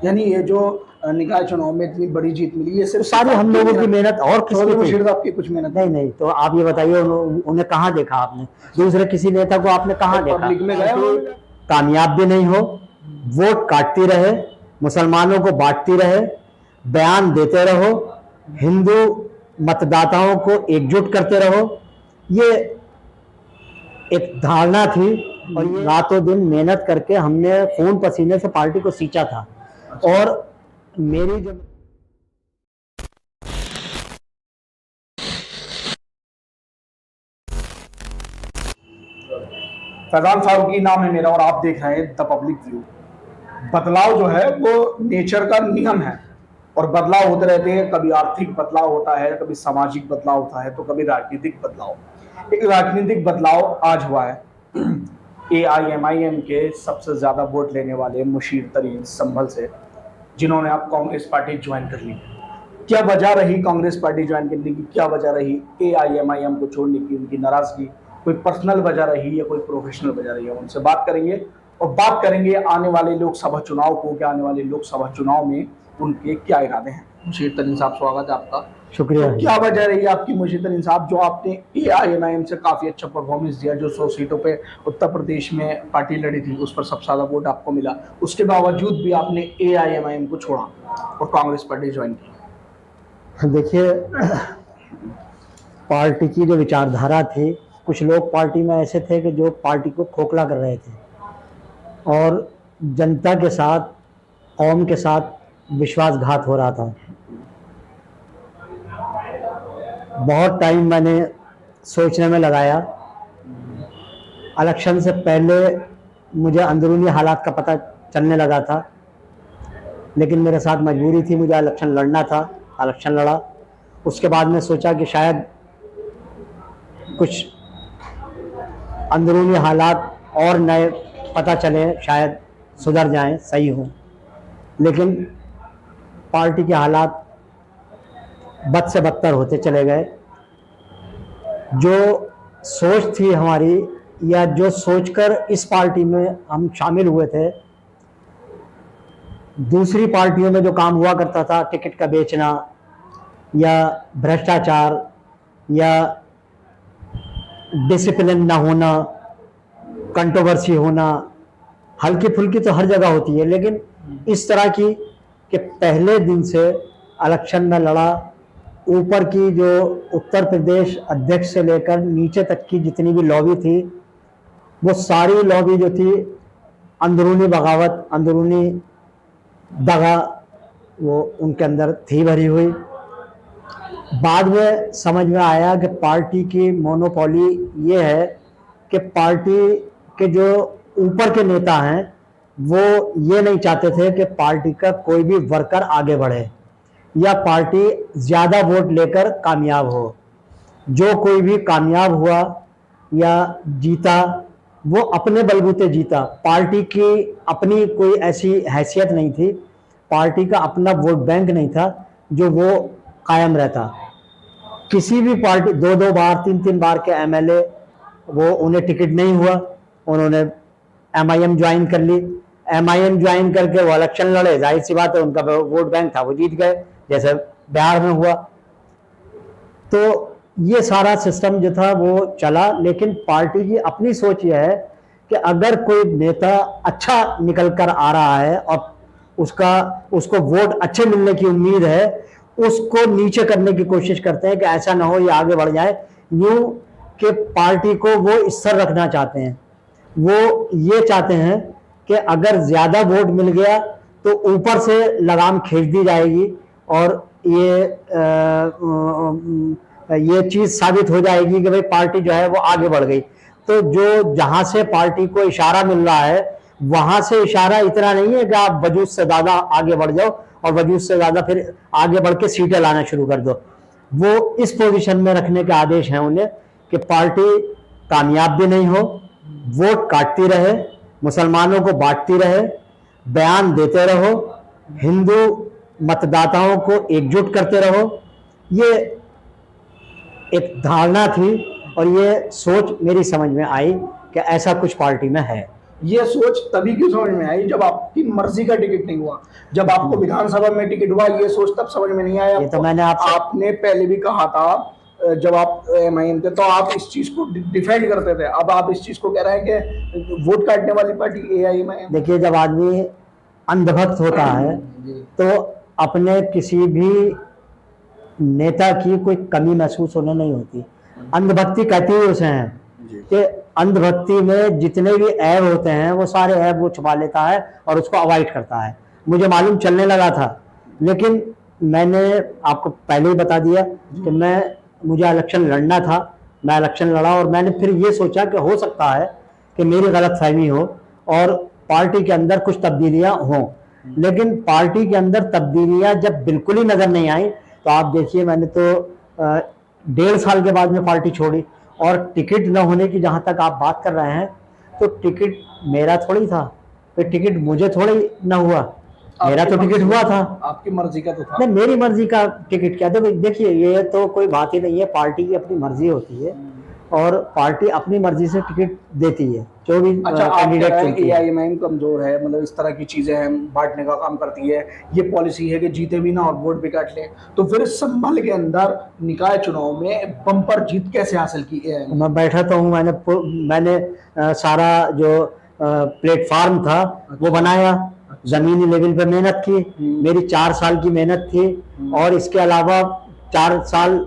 यानी ये जो निकाय चुनाव में इतनी बड़ी जीत मिली, ये सिर्फ सारी हम लोगों की मेहनत और किसकी चौधरी थी? बशीर साहब की कुछ मेहनत नहीं नहीं, तो आप ये बताइए उन्हें कहाँ देखा आपने? दूसरे किसी नेता को आपने कहाँ देखा? पब्लिक में गया कामयाब भी नहीं हो, वोट काटती रहे, मुसलमानों को बांटती रहे, बयान देते रहो, हिंदू मतदाताओं को एकजुट करते रहो, ये एक धारणा थी। और ये रातों दिन मेहनत करके हमने खून पसीने से पार्टी को सींचा था। और मेरी जो फैजान फारूकी नाम है मेरा और आप देख रहे हैं द पब्लिक व्यू। बदलाव जो है वो नेचर का नियम है और बदलाव होते रहते हैं। कभी आर्थिक बदलाव होता है, कभी सामाजिक बदलाव होता है, तो कभी राजनीतिक बदलाव। एक राजनीतिक बदलाव आज हुआ है। AIMIM के सबसे ज्यादा वोट लेने वाले मुशीर तरीन संभल से, जिन्होंने अब कांग्रेस पार्टी ज्वाइन कर ली। क्या वजह रही कांग्रेस पार्टी ज्वाइन करने की? क्या वजह रही AIMIM को छोड़ने की? उनकी नाराजगी कोई पर्सनल वजह रही या कोई प्रोफेशनल वजह रही है? उनसे बात करेंगे और बात करेंगे आने वाले लोकसभा चुनाव को, क्या आने वाले लोकसभा चुनाव में उनके क्या इरादे हैं। मुशीर तरीन साहब, स्वागत है आपका। शुक्रिया। तो क्या वजह रही आपकी मुशीर तरीन साहब, जो आपने AIMIM से काफी अच्छा परफॉर्मेंस दिया, जो 100 सीटों पे उत्तर प्रदेश में पार्टी लड़ी थी उस पर सबसे ज्यादा वोट आपको मिला, उसके बावजूद भी आपने AIMIM को छोड़ा और कांग्रेस पार्टी ज्वाइन की? देखिए, पार्टी की जो विचारधारा थी, कुछ लोग पार्टी में ऐसे थे कि जो पार्टी को खोखला कर रहे थे और जनता के साथ, कौम के साथ विश्वासघात हो रहा था। बहुत टाइम मैंने सोचने में लगाया। इलेक्शन से पहले मुझे अंदरूनी हालात का पता चलने लगा था, लेकिन मेरे साथ मजबूरी थी, मुझे इलेक्शन लड़ना था, इलेक्शन लड़ा। उसके बाद में सोचा कि शायद कुछ अंदरूनी हालात और नए पता चले, शायद सुधर जाएं, सही हो। लेकिन पार्टी के हालात बद से बदतर होते चले गए। जो सोच थी हमारी, या जो सोचकर इस पार्टी में हम शामिल हुए थे, दूसरी पार्टियों में जो काम हुआ करता था, टिकट का बेचना या भ्रष्टाचार या डिसिप्लिन ना होना, कंट्रोवर्सी होना, हल्की फुल्की तो हर जगह होती है, लेकिन इस तरह की कि पहले दिन से इलेक्शन में लड़ा, ऊपर की जो उत्तर प्रदेश अध्यक्ष से लेकर नीचे तक की जितनी भी लॉबी थी, वो सारी लॉबी जो थी, अंदरूनी बगावत, अंदरूनी दगा, वो उनके अंदर थी भरी हुई। बाद में समझ में आया कि पार्टी की मोनोपोली ये है कि पार्टी के जो ऊपर के नेता हैं वो ये नहीं चाहते थे कि पार्टी का कोई भी वर्कर आगे बढ़े या पार्टी ज़्यादा वोट लेकर कामयाब हो। जो कोई भी कामयाब हुआ या जीता, वो अपने बलबूते जीता। पार्टी की अपनी कोई ऐसी हैसियत नहीं थी, पार्टी का अपना वोट बैंक नहीं था जो वो कायम रहता। किसी भी पार्टी 2-2 बार, 3-3 बार के MLA, वो उन्हें टिकट नहीं हुआ, उन्होंने MIM ज्वाइन कर ली। MIM ज्वाइन करके वो इलेक्शन लड़े, जाहिर सी बात है उनका वोट बैंक था, वो जीत गए, जैसे बिहार में हुआ। तो ये सारा सिस्टम जो था वो चला। लेकिन पार्टी की अपनी सोच ये है कि अगर कोई नेता अच्छा निकल कर आ रहा है और उसको वोट अच्छे मिलने की उम्मीद है, उसको नीचे करने की कोशिश करते हैं कि ऐसा ना हो ये आगे बढ़ जाए। यूं कि पार्टी को वो स्थिर रखना चाहते हैं। वो ये चाहते हैं कि अगर ज़्यादा वोट मिल गया तो ऊपर से लगाम खींच दी जाएगी और ये चीज़ साबित हो जाएगी कि भाई पार्टी जो है वो आगे बढ़ गई। तो जो जहाँ से पार्टी को इशारा मिल रहा है, वहाँ से इशारा इतना नहीं है कि आप वजूद से ज़्यादा आगे बढ़ जाओ और वजूद से ज़्यादा फिर आगे बढ़ के सीटें लाना शुरू कर दो। वो इस पोजीशन में रखने के आदेश हैं उन्हें कि पार्टी कामयाब भी नहीं हो, वोट काटती रहे, मुसलमानों को बांटती रहे, बयान देते रहो, हिंदू मतदाताओं को एकजुट करते रहो। ये एक धारणा थी और ये सोच मेरी समझ में आई कि ऐसा कुछ पार्टी में है। ये सोच तभी क्यों समझ में आई जब आपकी मर्जी का टिकट नहीं हुआ, जब आपको विधानसभा में टिकट हुआ, ये सोच तब समझ में नहीं आया? ये तो मैंने आपसे आपने पहले भी कहा था जब आप एमआईएम थे तो आप इस चीज को डिफेंड करते थे, अब आप इस चीज को कह रहे हैं कि वोट काटने वाली पार्टी एआईएमआईएम। देखिए, जब आदमी अंधभक्त होता है तो अपने किसी भी नेता की कोई कमी महसूस होने नहीं होती। अंधभक्ति कहती ही उसे है कि अंधभक्ति में जितने भी ऐब होते हैं वो सारे ऐब वो छुपा लेता है और उसको अवॉइड करता है। मुझे मालूम चलने लगा था, लेकिन मैंने आपको पहले ही बता दिया कि मुझे इलेक्शन लड़ना था, मैं इलेक्शन लड़ा और मैंने फिर ये सोचा कि हो सकता है कि मेरी गलतफहमी हो और पार्टी के अंदर कुछ तब्दीलियां हों। लेकिन पार्टी के अंदर तब्दीलियां जब बिल्कुल ही नजर नहीं आई तो आप देखिए, मैंने तो 1.5 साल के बाद में पार्टी छोड़ी। और टिकट न होने की जहां तक आप बात कर रहे हैं, तो टिकट मेरा थोड़ी था, फिर टिकट मुझे थोड़ी न हुआ, मेरा तो टिकट हुआ था। आपकी मर्जी का तो था। नहीं, मेरी मर्जी का टिकट क्या? देखिए, ये तो कोई बात ही नहीं है, पार्टी की अपनी मर्जी होती है और पार्टी अपनी मर्जी से टिकट देती है जो भी कैंडिडेट चुनती है। एआईएमआईएम कमजोर है, मतलब इस तरह की चीजें हैं, बांटने का काम करती है, ये पॉलिसी है कि जीते भी ना और वोट भी काट ले। तो फिर संभल के अंदर निकाय चुनाव में बम्पर जीत कैसे हासिल की एआईएमआईएम? मैं बैठा तो हूँ, मैंने सारा जो प्लेटफॉर्म था वो बनाया, जमीनी लेवल पे मेहनत की, मेरी 4 साल की मेहनत थी। और इसके अलावा 4 साल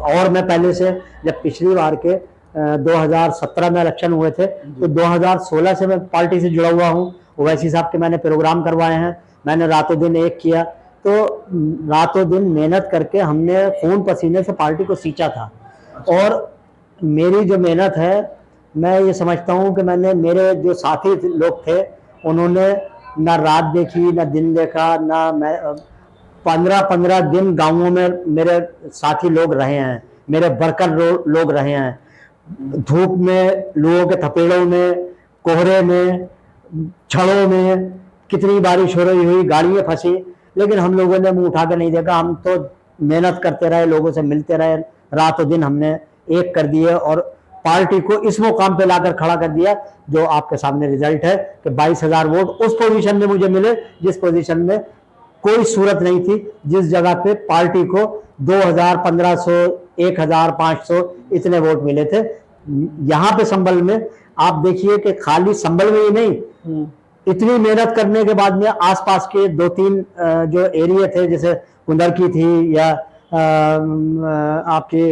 और मैं पहले से, जब पिछली बार के 2017 में इलेक्शन हुए थे तो 2016 से मैं पार्टी से जुड़ा हुआ हूँ। ओवैसी साहब के मैंने प्रोग्राम करवाए हैं, मैंने रातों दिन एक किया, तो रातों दिन मेहनत करके हमने खून पसीने से पार्टी को सींचा था। और मेरी जो मेहनत है, मैं ये समझता हूँ कि मेरे जो साथी लोग थे उन्होंने ना रात देखी ना दिन देखा, ना मैं 15-15 दिन गांवों में मेरे साथी लोग रहे हैं, मेरे वर्कर लोग रहे हैं, धूप में, लोगों के थपेड़ों में, कोहरे में, छड़ों में, कितनी बारिश हो रही हुई, गाड़ी में फंसी, लेकिन हम लोगों ने मुंह उठा के नहीं देखा। हम तो मेहनत करते रहे, लोगों से मिलते रहे, रातों दिन हमने एक कर दिए और पार्टी को इस मुकाम पे लाकर खड़ा कर दिया जो आपके सामने रिजल्ट है कि 22,000 वोट उस पोजीशन में मुझे मिले जिस पोजीशन में कोई सूरत नहीं थी, जिस जगह पे पार्टी को 2,000, 1,500, 1,500 इतने वोट मिले थे। यहाँ पे संभल में आप देखिए कि खाली संभल में ही नहीं, इतनी मेहनत करने के बाद में आसपास के 2-3 जो एरिया थे, जैसे कुंदर की थी या आपके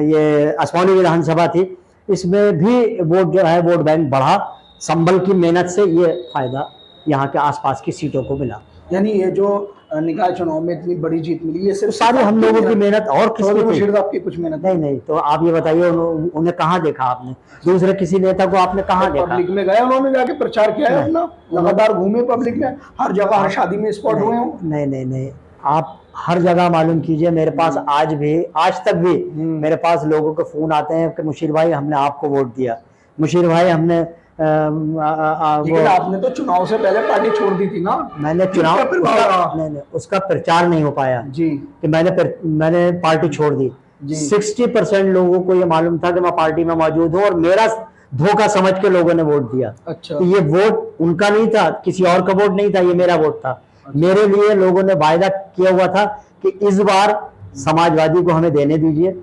ये असमौली विधानसभा थी, इसमें भी वोट जो है, वोट बैंक बढ़ा। संभल की मेहनत से ये फायदा यहाँ के आसपास की सीटों को मिला। यानी ये जो निकाय चुनाव में इतनी बड़ी जीत मिली, ये सिर्फ सारी हम लोगों की मेहनत और आपकी कुछ मेहनत नहीं। तो आप ये बताइए, उन्हें कहाँ देखा आपने? दूसरे किसी नेता को आपने कहाँ देखा? पब्लिक में गए, उन्होंने जाके प्रचार किया है अपना, लगातार घूमे पब्लिक में, हर जगह, हर शादी में स्पॉट हुए हो? नहीं, आप हर जगह मालूम कीजिए। मेरे पास आज तक भी मेरे पास लोगों के फोन आते हैं कि मुशीर भाई हमने आपको वोट दिया, मुशीर भाई हमने लेकिन आपने तो चुनाव से पहले पार्टी छोड़ दी थी ना? मैंने चुनाव नहीं, उसका प्रचार नहीं हो पाया जी कि मैंने पार्टी छोड़ दी। 60% लोगों को ये मालूम था कि मैं पार्टी में मौजूद हूँ और मेरा धोखा समझ के लोगों ने वोट दिया। अच्छा। तो ये वोट उनका नहीं था, किसी और का वोट नहीं था, ये मेरा वोट था। अच्छा। मेरे लिए लोगों ने वायदा किया हुआ था कि इस बार समाजवादी को हमें देने दीजिए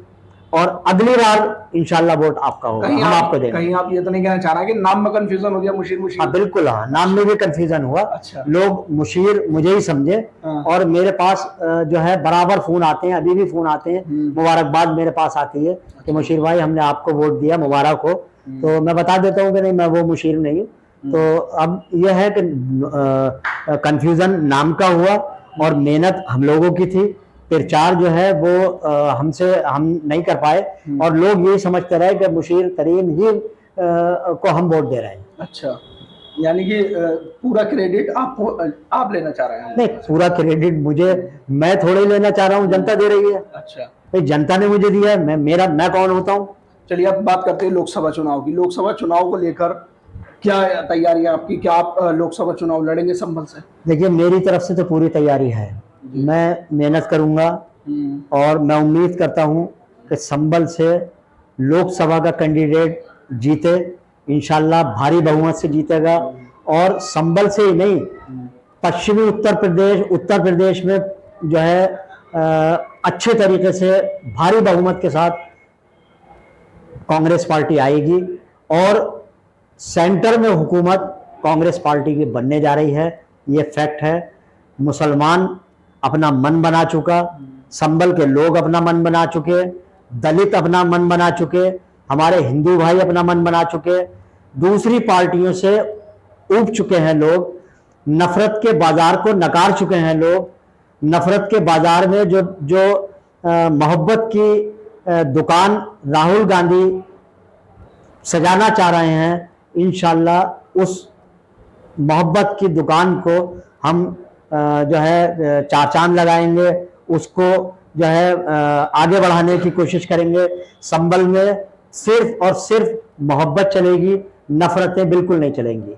और अगली बार इंशाल्लाह वोट आपका होगा, हम आपको देंगे। कहीं आप ये तो नहीं कहना चाह रहा कि नाम में कंफ्यूजन हो गया, मुशीर? हाँ बिल्कुल, हाँ, नाम में भी कंफ्यूजन हुआ। अच्छा। लोग मुशीर मुझे ही समझे। हाँ। और मेरे पास जो है बराबर फोन आते हैं, अभी भी फोन आते हैं, मुबारकबाद मेरे पास आती है कि मुशीर भाई हमने आपको वोट दिया, मुबारक हो। तो मैं बता देता हूँ कि नहीं, मैं वो मुशीर नहीं। तो अब यह है कि कंफ्यूजन नाम का हुआ और मेहनत हम लोगों की थी, प्रचार जो है वो हम नहीं कर पाए और लोग ये समझते रहे कि मुशीर तरीन ही को हम वोट दे रहे हैं। अच्छा, यानी कि पूरा क्रेडिट आप लेना चाह रहे हैं? नहीं, पूरा क्रेडिट मैं थोड़े लेना चाह रहा हूँ, जनता दे रही है। अच्छा, भाई जनता ने मुझे दिया है, मैं कौन होता हूँ? चलिए अब बात करते हैं लोकसभा चुनाव की। लोकसभा चुनाव को लेकर क्या तैयारियां आपकी? क्या आप लोकसभा चुनाव लड़ेंगे संभल से? देखिए, मेरी तरफ से तो पूरी तैयारी है, मैं मेहनत करूंगा और मैं उम्मीद करता हूं कि संभल से लोकसभा का कैंडिडेट जीते, इंशाल्लाह भारी बहुमत से जीतेगा। और संभल से ही नहीं, पश्चिमी उत्तर प्रदेश में जो है अच्छे तरीके से भारी बहुमत के साथ कांग्रेस पार्टी आएगी और सेंटर में हुकूमत कांग्रेस पार्टी की बनने जा रही है। ये फैक्ट है। मुसलमान अपना मन बना चुका, संभल के लोग अपना मन बना चुके, दलित अपना मन बना चुके, हमारे हिंदू भाई अपना मन बना चुके, दूसरी पार्टियों से उब चुके हैं लोग, नफरत के बाजार को नकार चुके हैं लोग। नफरत के बाजार में जो मोहब्बत की दुकान राहुल गांधी सजाना चाह रहे हैं, इंशाल्लाह उस मोहब्बत की दुकान को हम जो है चार चांद लगाएंगे, उसको जो है आगे बढ़ाने की कोशिश करेंगे। संभल में सिर्फ और सिर्फ मोहब्बत चलेगी, नफरतें बिल्कुल नहीं चलेंगी।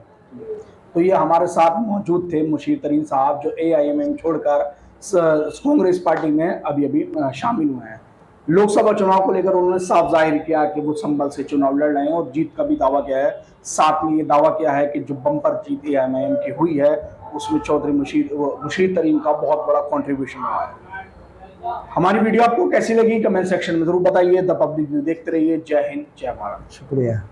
तो ये हमारे साथ मौजूद थे मुशीर तरीन साहब, जो AIMM छोड़कर कांग्रेस पार्टी में अभी शामिल हुए हैं। लोकसभा चुनाव को लेकर उन्होंने साफ जाहिर किया कि वो संभल से चुनाव लड़ रहे हैं और जीत का भी दावा किया है। साथ में ये दावा किया है कि जो बम्पर जीत AIMM की हुई है उसमें चौधरी मुशीर तरीन का बहुत बड़ा कंट्रीब्यूशन रहा है। हमारी वीडियो आपको कैसी लगी कमेंट सेक्शन में जरूर बताइए। द पब्लिक व्यू देखते रहिए। जय हिंद, जय भारत। शुक्रिया।